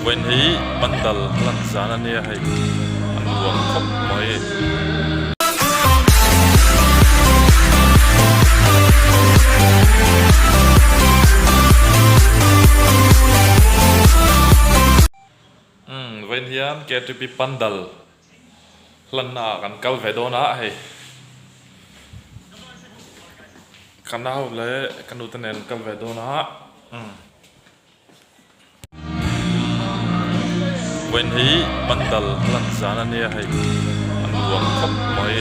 When hi bandal lan sana nia hai an luang khop mai when hian ke to be bandal lan na kan kal vedona hai kanau le kanutanen kal vedona when hi bandal lan sana nia hai an luang khop mai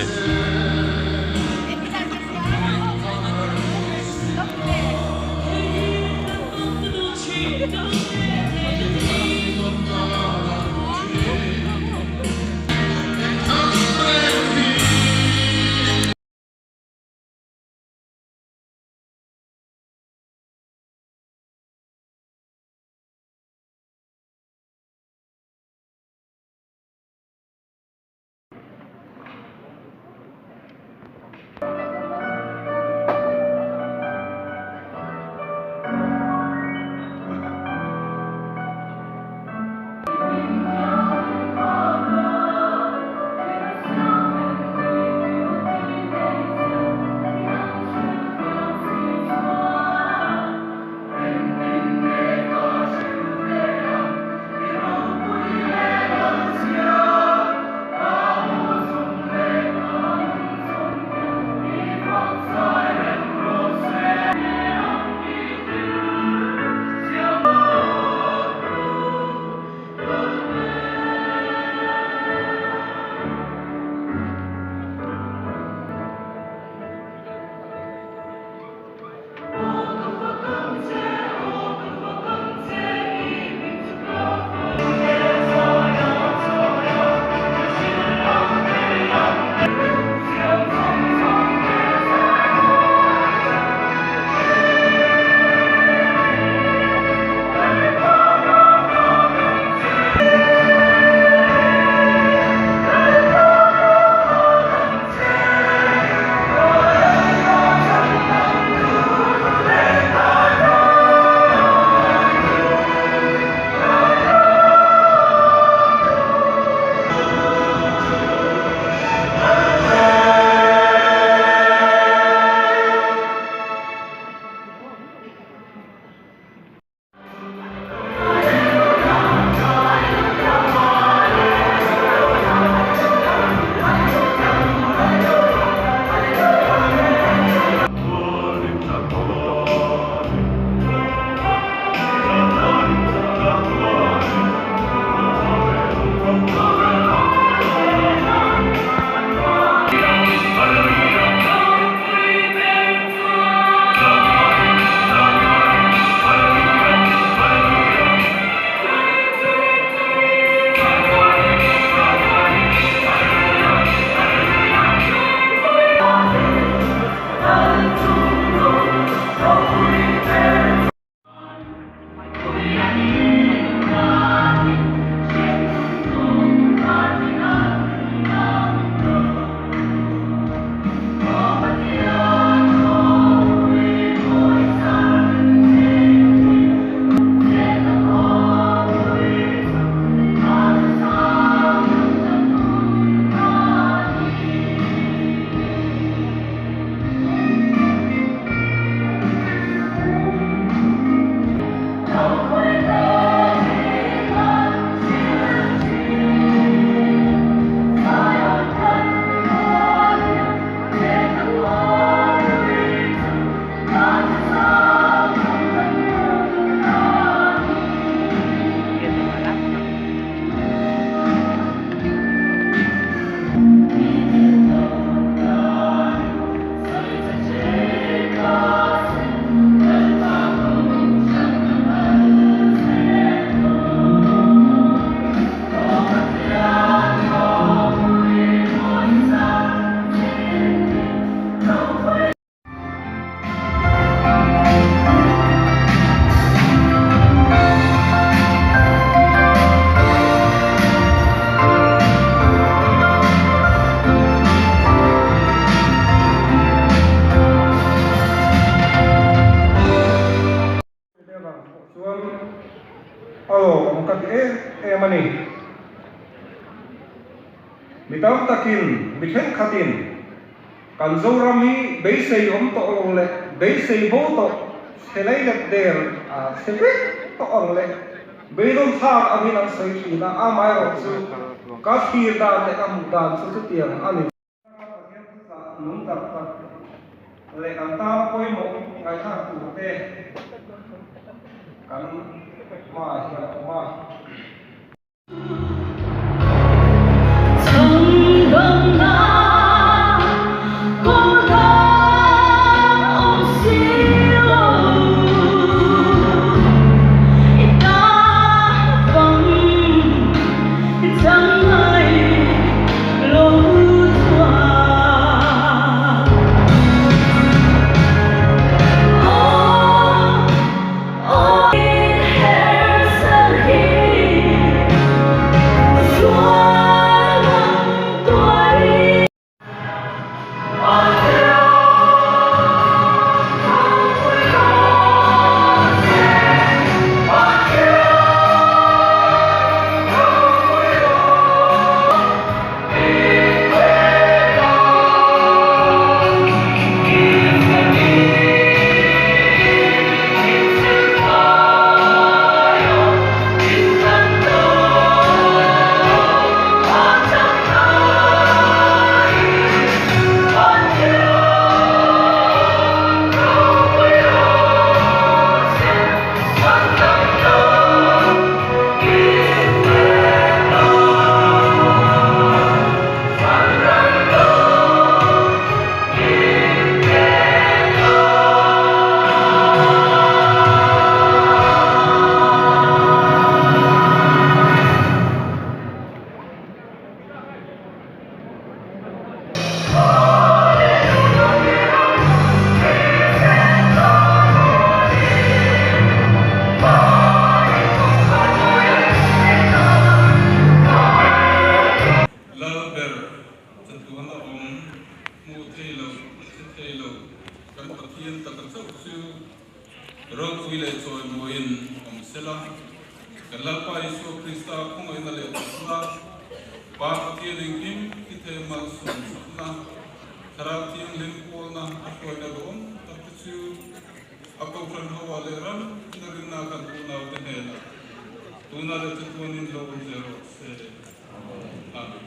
alo ông cái em anh mi tam takin mi khen khatin kan zo rami be sei om to ong le be sei bo to selai le der a selai to ong le be dom tha ami nan sei chi na a mai ro su ka thir da le am dan su tiang ani nung tập tập lệ làm ta quay một cái thang chủ tê cắn mai mai Rau wile choi moin om sela kalapa iso krista kung ay nale pasla pa kiring kim kite malsun sakna tarating lingko na ako na doon tapisu ako fran hawale ran narin na kan tunaw tenela tunal at tunin lo zero se amen.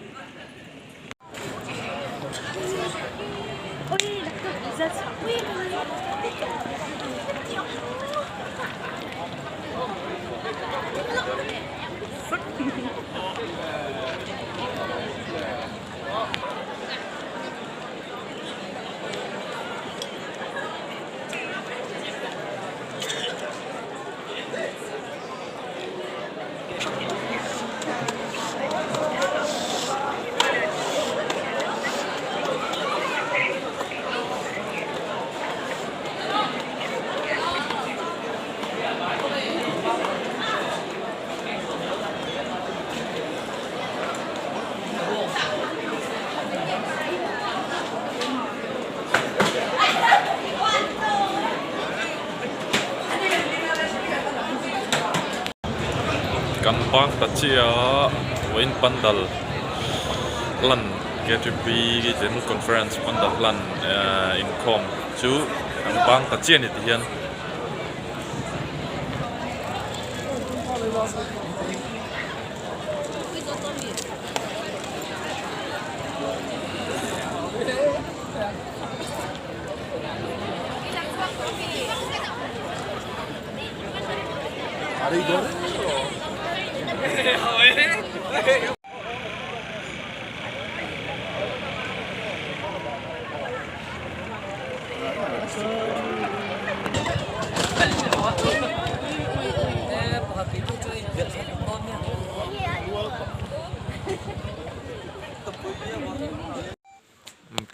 Gampang tachia wain pandal lan K3B general conference pandal lan income chu gampang tachia ni tian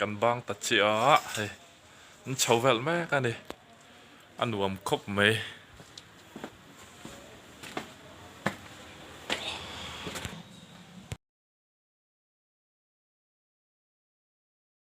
กันบ้างตัดเชียร์เฮ้ยมันเฉาแววแม่กันดิอันรวมครบไหม